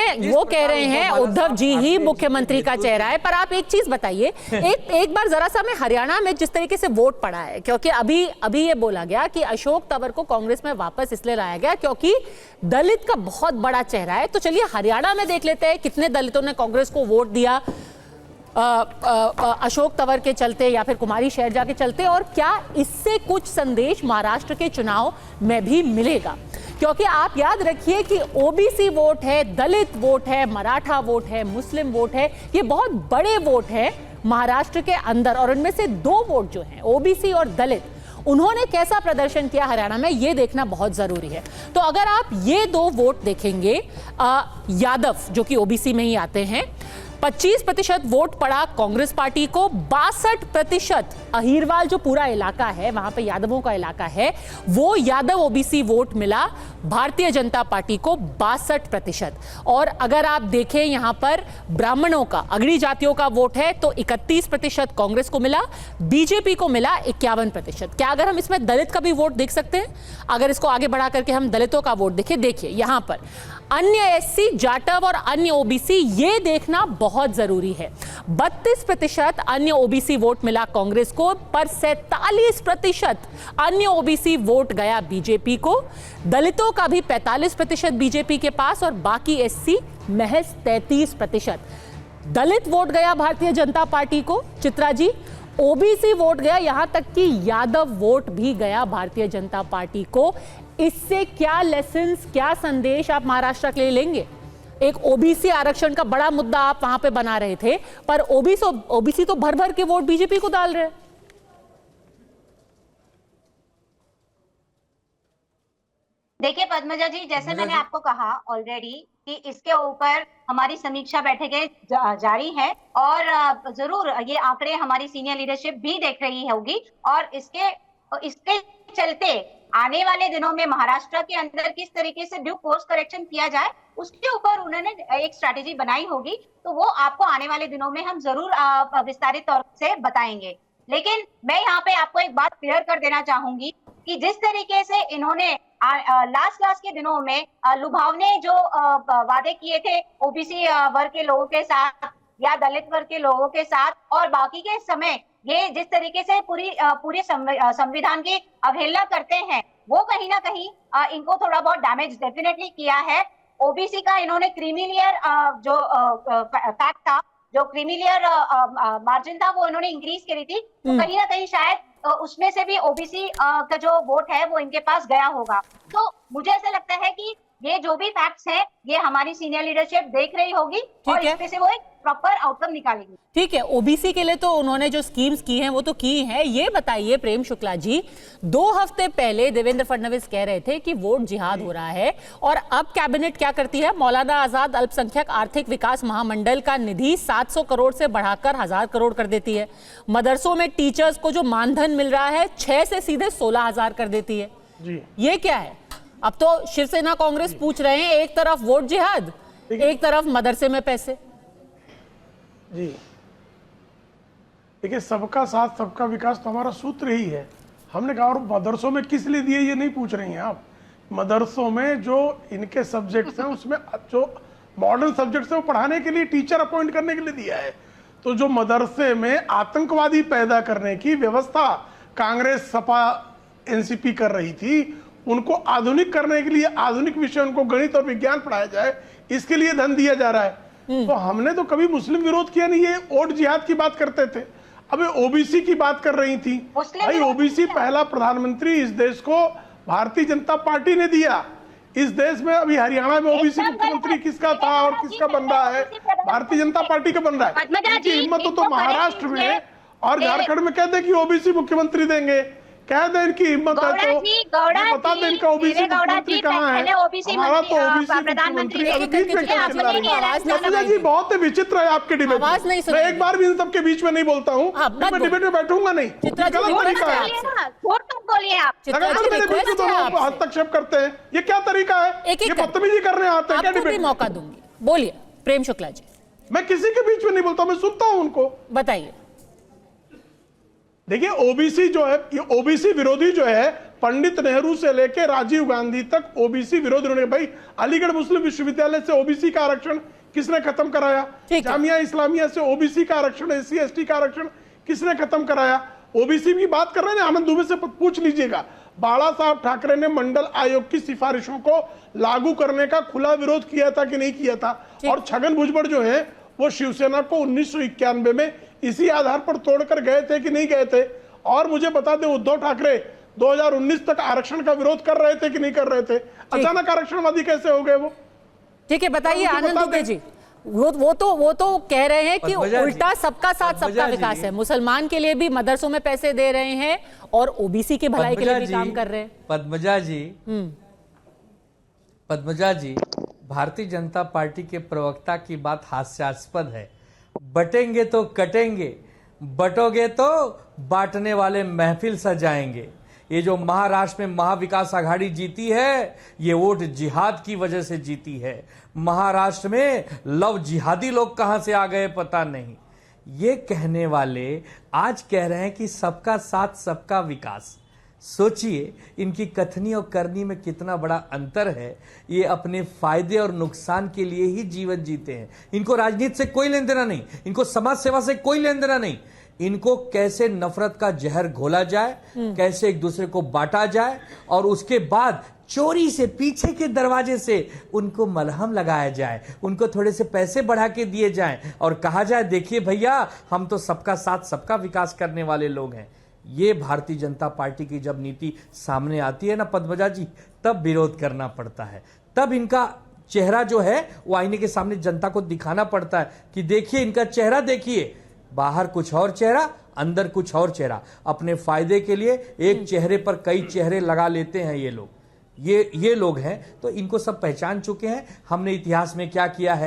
हैं, वो कह रहे हैं उद्धव जी ही मुख्यमंत्री का चेहरा है। पर आप एक चीज बताइए, एक बार जरा सा, मैं हरियाणा में जिस तरीके से वोट पड़ा है, क्योंकि अभी ये बोला गया कि अशोक तंवर को कांग्रेस में वापस इसलिए लाया गया क्योंकि दलित का बहुत बड़ा चेहरा है। तो चलिए हरियाणा में देख लेते हैं कितने दलितों ने कांग्रेस को वोट दिया अशोक तंवर के चलते या फिर कुमारी शैलजा के चलते, और क्या इससे कुछ संदेश महाराष्ट्र के चुनाव में भी मिलेगा। क्योंकि आप याद रखिए कि ओबीसी वोट है, दलित वोट है, मराठा वोट है, मुस्लिम वोट है, ये बहुत बड़े वोट हैं महाराष्ट्र के अंदर, और उनमें से 2 वोट जो हैं ओबीसी और दलित, उन्होंने कैसा प्रदर्शन किया हरियाणा में, ये देखना बहुत जरूरी है। तो अगर आप ये 2 वोट देखेंगे, यादव जो कि ओबीसी में ही आते हैं, 25% वोट पड़ा कांग्रेस पार्टी को, 62% अहीरवाल जो पूरा इलाका है वहां पे यादवों का इलाका है, वो यादव ओबीसी वोट मिला भारतीय जनता पार्टी को 62%। और अगर आप देखें यहां पर ब्राह्मणों का, अगड़ी जातियों का वोट है तो 31% कांग्रेस को मिला, बीजेपी को मिला 51%। क्या अगर हम इसमें दलित का भी वोट देख सकते हैं? अगर इसको आगे बढ़ा करके हम दलितों का वोट देखें, देखिए यहां पर अन्य एससी, जाटव और अन्य ओबीसी, ये देखना बहुत जरूरी है। 32% अन्य ओबीसी वोट मिला कांग्रेस को, पर 47% अन्य ओबीसी वोट गया बीजेपी को। दलितों का भी 45% बीजेपी के पास, और बाकी एससी महज 33%। दलित वोट गया भारतीय जनता पार्टी को चित्रा जी, ओबीसी वोट गया, यहां तक कि यादव वोट भी गया भारतीय जनता पार्टी को। इससे क्या लेसन्स, क्या संदेश आप महाराष्ट्र के लिए लेंगे? एक ओबीसी आरक्षण का बड़ा मुद्दा आप वहां पे बना रहे थे, पर ओबीसी तो भर भर के वोट बीजेपी को डाल रहे हैं। देखिए पद्मजा जी, जैसे मैंने आपको कहा ऑलरेडी कि इसके ऊपर हमारी समीक्षा बैठकें जारी है, और जरूर ये आंकड़े हमारी सीनियर लीडरशिप भी देख रही होगी, और इसके चलते आने वाले दिनों में महाराष्ट्र के अंदर किस तरीके से ड्यू कोर्स करेक्शन किया जाए, उसके ऊपर उन्होंने एक स्ट्रैटेजी बनाई होगी। तो वो आपको आने वाले दिनों में हम जरूर विस्तारित तौर से बताएंगे। लेकिन मैं यहाँ पे आपको एक बात क्लियर कर देना चाहूंगी कि जिस तरीके से इन्होंने लास्ट के दिनों में लुभावने जो वादे किए थे ओबीसी वर्ग के लोगों के साथ या दलित वर्ग के लोगों के साथ, और बाकी के समय ये जिस तरीके से पूरे संविधान की अवहेलना करते हैं, वो कहीं ना कहीं इनको थोड़ा बहुत डैमेज डेफिनेटली किया है। ओबीसी का इन्होंने क्रीमीलियर जो फैक्ट था, जो क्रीमीलियर मार्जिन था, वो इन्होंने इंक्रीज करी थी, तो कहीं ना कहीं शायद उसमें से भी ओबीसी का जो वोट है वो इनके पास गया होगा। तो मुझे ऐसा लगता है कि ये जो भी फैक्ट्स हैं ये हमारी सीनियर लीडरशिप देख रही होगी और इसमें से वो एक प्रॉपर आउटकम निकालेगी। ठीक है, ओबीसी के लिए तो उन्होंने जो स्कीम्स की हैं वो तो की हैं। ये बताइए प्रेम शुक्ला जी, 2 हफ्ते पहले देवेंद्र फडणवीस कह रहे थे कि वोट जिहाद हो रहा है, और अब कैबिनेट क्या करती है? मौलाना आजाद अल्पसंख्यक आर्थिक विकास महामंडल का निधि 700 करोड़ से बढ़ाकर 1000 करोड़ कर देती है। मदरसों में टीचर्स को जो मानधन मिल रहा है 6 से सीधे 16,000 कर देती है जी। ये क्या है? अब तो शिवसेना कांग्रेस पूछ रहे हैं, एक तरफ वोट जिहाद, एक तरफ मदरसे में पैसे। जी देखिए, सबका साथ सबका विकास तो हमारा सूत्र ही है। हमने कहा, और मदरसों में किस लिए दिए ये नहीं पूछ रही हैं आप। मदरसों में जो इनके सब्जेक्ट्स हैं उसमें जो मॉडर्न सब्जेक्ट्स हैं वो पढ़ाने के लिए, टीचर अपॉइंट करने के लिए दिया है। तो जो मदरसे में आतंकवादी पैदा करने की व्यवस्था कांग्रेस सपा एनसीपी कर रही थी, उनको आधुनिक करने के लिए आधुनिक विषय, उनको गणित और विज्ञान पढ़ाया जाए, इसके लिए धन दिया जा रहा है। तो हमने तो कभी मुस्लिम विरोध किया नहीं। ये वोट जिहाद की बात करते थे, अब ओबीसी की बात कर रही थी। भाई ओबीसी पहला प्रधानमंत्री इस देश को भारतीय जनता पार्टी ने दिया। इस देश में अभी हरियाणा में ओबीसी मुख्यमंत्री किसका था और किसका बन रहा है? भारतीय जनता पार्टी का बन रहा है। इनकी हिम्मत तो महाराष्ट्र में और झारखंड में कहते कि ओबीसी मुख्यमंत्री देंगे, कह दे इनकी हिम्मत है तो बता दें इनका ओबीसी मुख्यमंत्री कहाँ है? हमारा तो ओबीसी मुख्यमंत्री जी बहुत विचित्र है आपके डिबेट। मैं एक बार भी इन सबके बीच में नहीं बोलता हूँ, मैं डिबेट में बैठूंगा नहीं। गलत तरीका है, मेरे बीच में दोनों हस्तक्षेप करते हैं, ये क्या तरीका है? ये बदतमीजी करने आते हैं क्या डिबेट? मौका दूंगी, बोलिए प्रेम शुक्ला जी। मैं किसी के बीच में नहीं बोलता, मैं सुनता हूँ उनको। बताइए। देखिए ओबीसी जो है, ये ओबीसी विरोधी जो है पंडित नेहरू से लेके राजीव गांधी तक ओबीसी विरोध उन्होंने, भाई अलीगढ़ मुस्लिम विश्वविद्यालय से ओबीसी का आरक्षण किसने खत्म कराया? जामिया इस्लामिया से ओबीसी का आरक्षण, एससी एसटी का आरक्षण किसने खत्म कराया? ओबीसी की बात कर रहे हैं, आनंद दुबे से पूछ लीजिएगा। बाला साहब ठाकरे ने मंडल आयोग की सिफारिशों को लागू करने का खुला विरोध किया था कि नहीं किया था? और छगन भुजबल जो है वो शिवसेना को 1991 में इसी आधार पर तोड़कर गए थे कि नहीं गए थे? और मुझे बता दें, उद्धव ठाकरे 2019 तक आरक्षण का विरोध कर रहे थे कि नहीं कर रहे थे? अचानक आरक्षणवादी कैसे हो गए वो? ठीक है, बताइए आनंद दुबे जी। वो तो कह रहे हैं कि उल्टा सबका साथ सबका विकास है, मुसलमान के लिए भी मदरसों में पैसे दे रहे हैं और ओबीसी की भलाई के लिए भी काम कर रहे हैं। पद्मजा जी, भारतीय जनता पार्टी के प्रवक्ता की बात हास्यास्पद है। बटेंगे तो कटेंगे, बटोगे तो बांटने वाले महफिल सजाएंगे। ये जो महाराष्ट्र में महाविकास आघाड़ी जीती है, ये वोट जिहाद की वजह से जीती है। महाराष्ट्र में लव जिहादी लोग कहां से आ गए पता नहीं। ये कहने वाले आज कह रहे हैं कि सबका साथ सबका विकास। सोचिए इनकी कथनी और करनी में कितना बड़ा अंतर है। ये अपने फायदे और नुकसान के लिए ही जीवन जीते हैं। इनको राजनीति से कोई लेन देना नहीं, इनको समाज सेवा से कोई लेन देना नहीं। इनको कैसे नफरत का जहर घोला जाए, कैसे एक दूसरे को बांटा जाए और उसके बाद चोरी से पीछे के दरवाजे से उनको मलहम लगाया जाए, उनको थोड़े से पैसे बढ़ा के दिए जाएं और कहा जाए देखिए भैया हम तो सबका साथ सबका विकास करने वाले लोग हैं। ये भारतीय जनता पार्टी की जब नीति सामने आती है ना पद्मजा जी, तब विरोध करना पड़ता है। तब इनका चेहरा जो है वो आईने के सामने जनता को दिखाना पड़ता है कि देखिए इनका चेहरा देखिए, बाहर कुछ और चेहरा, अंदर कुछ और चेहरा। अपने फायदे के लिए एक चेहरे पर कई चेहरे लगा लेते हैं ये लोग। ये लोग हैं तो इनको सब पहचान चुके हैं हमने इतिहास में क्या किया है।